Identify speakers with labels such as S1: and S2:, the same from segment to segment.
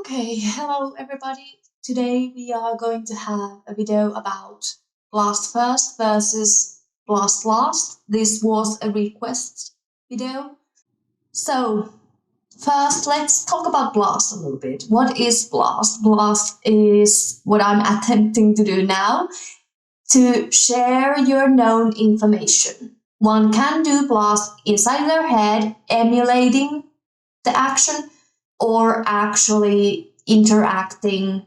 S1: Okay, hello everybody. Today we are going to have a video about blast first versus blast last. This was a request video. So first let's talk about blast a little bit. What is blast? Blast is what I'm attempting to do now, to share your known information. One can do blast inside their head, emulating the action, or actually interacting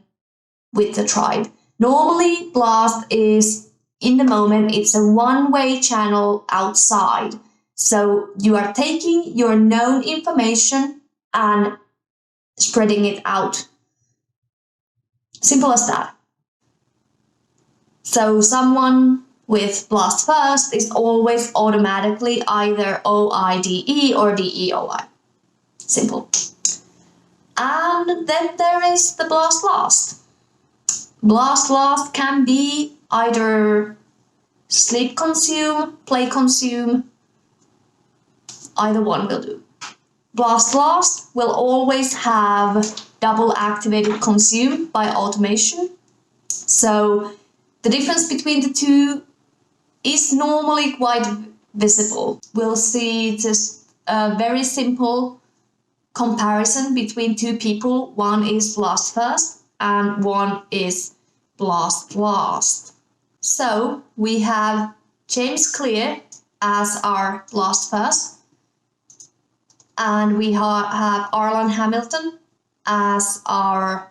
S1: with the tribe. Normally, blast is in the moment, it's a one-way channel outside. So you are taking your known information and spreading it out. Simple as that. So someone with blast first is always automatically either OIDE or DEOI. Simple. And then there is the blast last. Blast last can be either sleep consume, play consume, either one will do. Blast last will always have double activated consume by automation. So the difference between the two is normally quite visible. We'll see just a very simple comparison between two people. One is blast first and one is blast last. So we have James Clear as our blast first, and we have Arlan Hamilton as our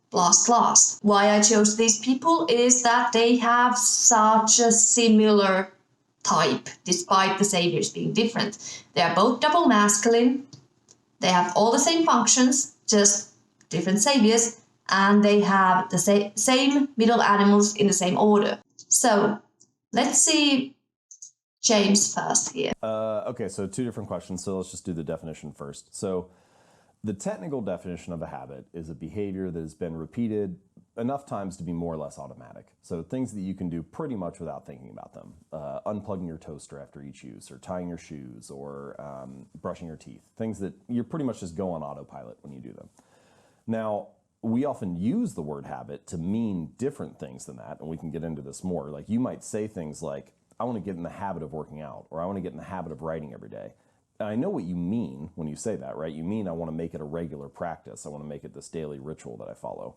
S1: blast last. Why I chose these people is that they have such a similar type despite the saviors being different. They are both double masculine. They have all the same functions, just different saviors, and they have the same middle animals in the same order. So let's see James first here.
S2: Okay, so two different questions, so let's just do the definition first. So the technical definition of a habit is a behavior that has been repeated enough times to be more or less automatic. So things that you can do pretty much without thinking about them. Unplugging your toaster after each use, or tying your shoes, or brushing your teeth. Things that you pretty much just go on autopilot when you do them. Now, we often use the word habit to mean different things than that, and we can get into this more. Like you might say things like, I want to get in the habit of working out, or I want to get in the habit of writing every day. And I know what you mean when you say that, right? You mean I want to make it a regular practice. I want to make it this daily ritual that I follow.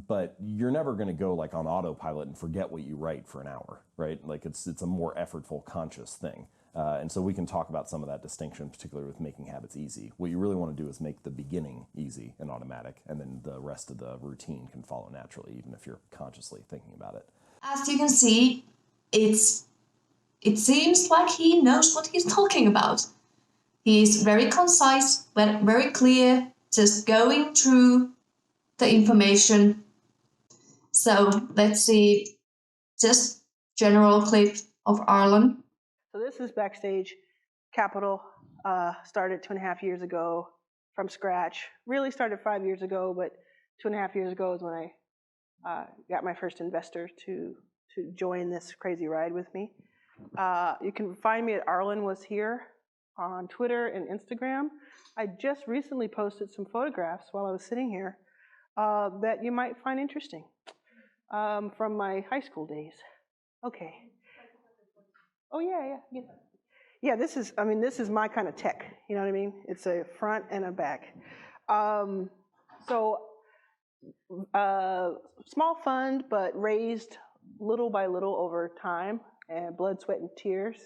S2: But you're never going to go like on autopilot and forget what you write for an hour, right? Like it's a more effortful, conscious thing. And so we can talk about some of that distinction, particularly with making habits easy. What you really want to do is make the beginning easy and automatic, and then the rest of the routine can follow naturally, even if you're consciously thinking about it.
S1: As you can see, it seems like he knows what he's talking about. He's very concise, but very clear, just going through the information. So let's see just general clip of Arlan.
S3: So this is Backstage Capital. Started 2.5 years ago from scratch. Really started 5 years ago, but 2.5 years ago is when I got my first investor to join this crazy ride with me. You can find me at Arlan Was Here on Twitter and Instagram. I just recently posted some photographs while I was sitting here that you might find interesting from my high school days. Okay. Oh yeah. Yeah, this is my kind of tech, you know what I mean? It's a front and a back. Small fund, but raised little by little over time, and blood, sweat, and tears.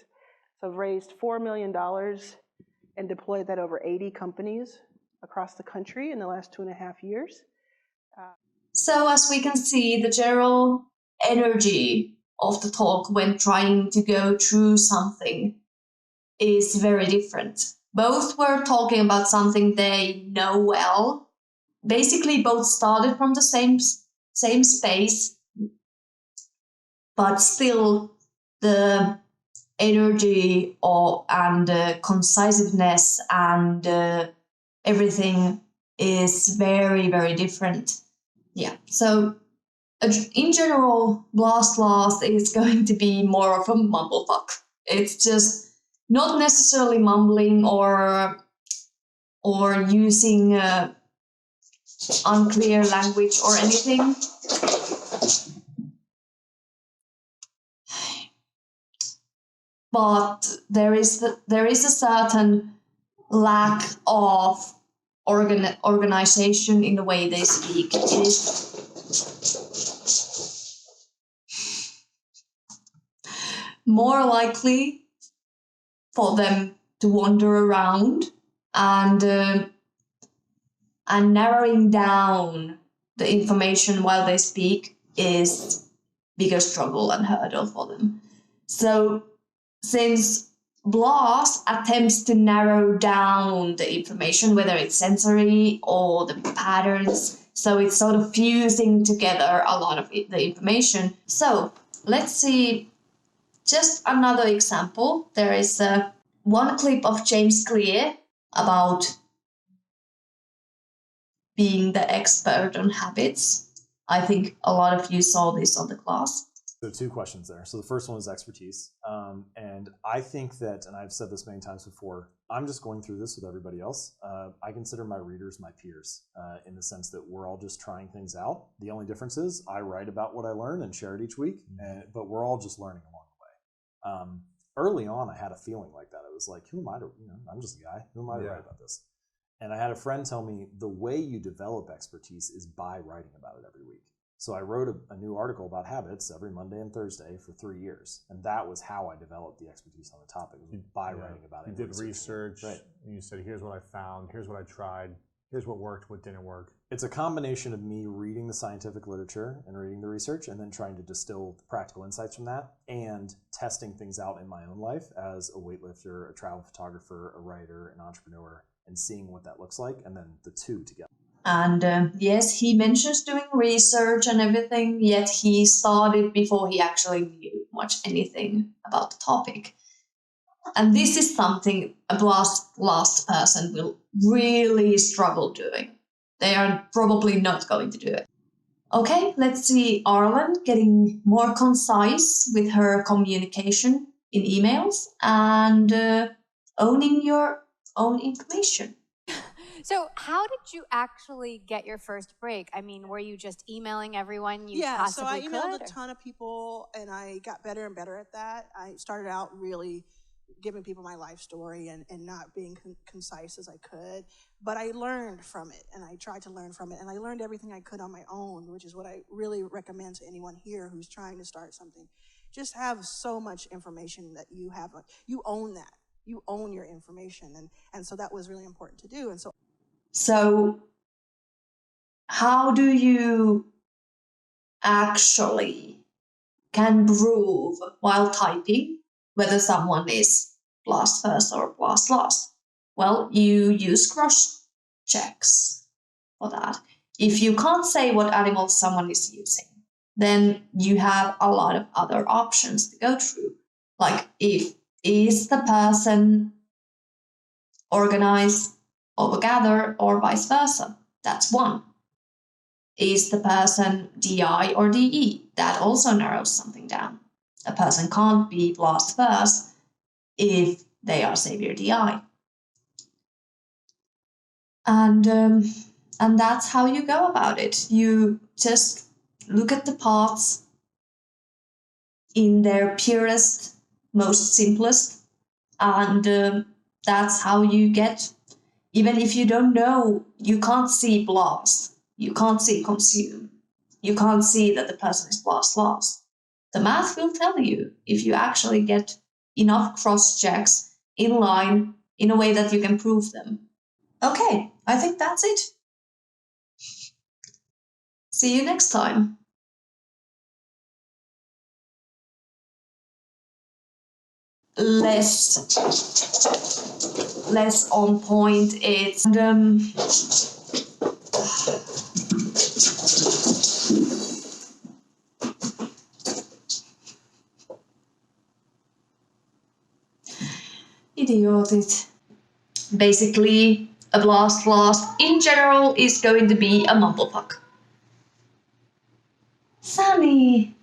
S3: So I've raised $4 million and deployed that over 80 companies across the country in the last 2.5 years.
S1: So as we can see, the general energy of the talk when trying to go through something is very different. Both were talking about something they know well. Basically, both started from the same space, but still the energy and concisiveness and everything is very, very different. Yeah, so in general, blast last is going to be more of a mumblefuck. It's just not necessarily mumbling or using unclear language or anything. But there is a certain lack of organization in the way they speak. It is more likely for them to wander around, and narrowing down the information while they speak is bigger struggle and hurdle for them. So since BLAST attempts to narrow down the information, whether it's sensory or the patterns, so it's sort of fusing together a lot of the information. So let's see just another example. There is one clip of James Clear about being the expert on habits. I think a lot of you saw this on the class.
S4: So 2 questions there. So the first one is expertise. And I think that, and I've said this many times before, I'm just going through this with everybody else. I consider my readers my peers in the sense that we're all just trying things out. The only difference is I write about what I learn and share it each week, but we're all just learning along the way. Early on, I had a feeling like that. It was like, who am I to, I'm just a guy. Who am I to write about this? And I had a friend tell me the way you develop expertise is by writing about it every week. So I wrote a new article about habits every Monday and Thursday for 3 years. And that was how I developed the expertise on the topic, by writing about it.
S5: You did research,
S4: right?
S5: And you said, here's what I found, here's what I tried, here's what worked, what didn't work.
S4: It's a combination of me reading the scientific literature and reading the research and then trying to distill practical insights from that and testing things out in my own life as a weightlifter, a travel photographer, a writer, an entrepreneur, and seeing what that looks like, and then the two together.
S1: And yes, he mentions doing research and everything, yet he started before he actually knew much anything about the topic. And this is something a last person will really struggle doing. They are probably not going to do it. Okay, let's see Arlen getting more concise with her communication in emails and owning your own information.
S6: So how did you actually get your first break? I mean, were you just emailing everyone you possibly could?
S3: Yeah, so I emailed a ton of people, and I got better and better at that. I started out really giving people my life story and not being concise as I could. But I learned from it, and I tried to learn from it, and I learned everything I could on my own, which is what I really recommend to anyone here who's trying to start something. Just have so much information that you have. You own that. You own your information, and so that was really important to do. And
S1: So how do you actually can prove while typing whether someone is blast first or blast last? Well, you use cross checks for that. If you can't say what animals someone is using, then you have a lot of other options to go through. Like, is the person organized, overgather, or vice versa? That's one. Is the person DI or DE? That also narrows something down. A person can't be blast first if they are savior DI. And that's how you go about it. You just look at the parts in their purest, most simplest, and that's how you get. Even if you don't know, you can't see blast, you can't see consume, you can't see that the person is blast last. The math will tell you if you actually get enough cross checks in line in a way that you can prove them. Okay, I think that's it. See you next time. Less on point. It's idiotic. Basically, a blast last in general is going to be a mumblefuck. Sunny,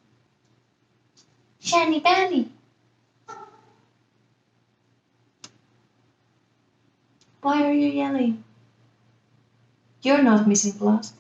S1: Shani Banny. Why are you yelling? You're not missing blast.